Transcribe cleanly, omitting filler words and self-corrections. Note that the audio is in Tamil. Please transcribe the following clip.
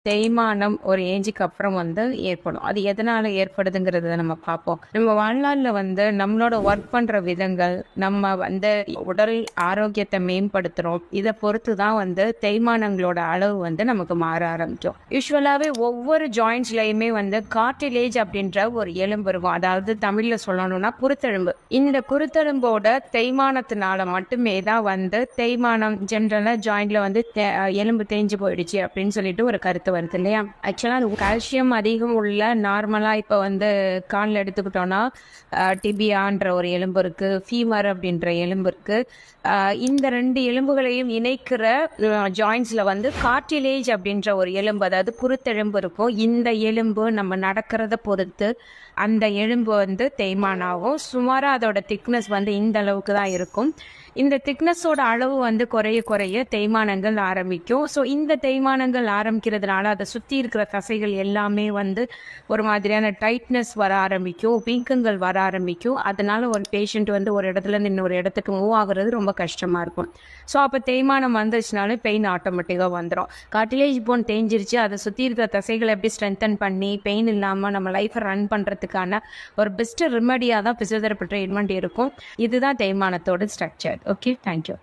தேய்மானம் ஒரு ஏஜுக்கு அப்புறம் ஏற்படும். அது எதனால ஏற்படுதுங்கிறத நம்ம பார்ப்போம். நம்ம வாழ்நாள்ல நம்மளோட ஒர்க் பண்ற விதங்கள், நம்ம உடல் ஆரோக்கியத்தை மேம்படுத்துறோம். இத பொறுத்து தான் தேய்மானங்களோட அளவு நமக்கு மாற ஆரம்பிக்கும். யூசுவலாவே ஒவ்வொரு ஜாயிண்ட்ஸ்லயுமே கார்டிலேஜ் அப்படின்ற ஒரு எலும்பு இருக்கும். அதாவது தமிழ்ல சொல்லணும்னா குருத்தெலும்பு. இந்த குருத்தெலும்போட தேய்மானத்தினால மட்டுமே தான் தேய்மானம் ஜென்ரலா ஜாயிண்ட்ல எலும்பு தேஞ்சு போயிடுச்சு அப்படின்னு சொல்லிட்டு ஒரு கருத்து வருது இல்லையா. ஆக்சுவலா அது கால்சியம் அதிகம் உள்ள நார்மலா இப்ப காலில் எடுத்துக்கிட்டோம்னா டிபியான்ற ஒரு எலும்பு இருக்கு, ஃபீமர் அப்படின்ற எலும்பு இருக்கு. இந்த ரெண்டு எலும்புகளையும் இணைக்கிற ஜாயின்ஸ்ல கார்டிலேஜ் அப்படின்ற ஒரு எலும்பு, அதாவது குருத்தெலும்பு இருக்கும். இந்த எலும்பு நம்ம நடக்கிறத பொறுத்து அந்த எலும்பு தேய்மானம் ஆகும். சுமாரா அதோட திக்னஸ் இந்த அளவுக்கு தான் இருக்கும். இந்த திக்னஸோட அளவு குறைய குறைய தேய்மானங்கள் ஆரம்பிக்கும். ஸோ இந்த தேய்மானங்கள் ஆரம்பிக்கிறதுனால அதை சுற்றி இருக்கிற தசைகள் எல்லாமே ஒரு மாதிரியான டைட்னஸ் வர ஆரம்பிக்கும், வீக்கங்கள் வர ஆரம்பிக்கும். அதனால ஒரு பேஷண்ட் ஒரு இடத்துல இருந்து இன்னொரு இடத்துக்கு மூவ் ஆகுறது ரொம்ப கஷ்டமாக இருக்கும். ஸோ அப்போ தேய்மானம் வந்துச்சுனாலே பெயின் ஆட்டோமேட்டிக்காக வந்துடும். கார்டிலேஜ் போன் தேஞ்சிருச்சு, அதை சுற்றி இருக்கிற தசைகளை எப்படி ஸ்ட்ரென்தன் பண்ணி பெயின் இல்லாமல் நம்ம லைஃப்பை ரன் பண்ணுறதுக்கான ஒரு பெஸ்ட் ரெமடியாக தான் ஃபிசியோதெரபி ட்ரீட்மெண்ட் இருக்கும். இதுதான் தேய்மானத்தோட ஸ்ட்ரக்சர். Okay, thank you.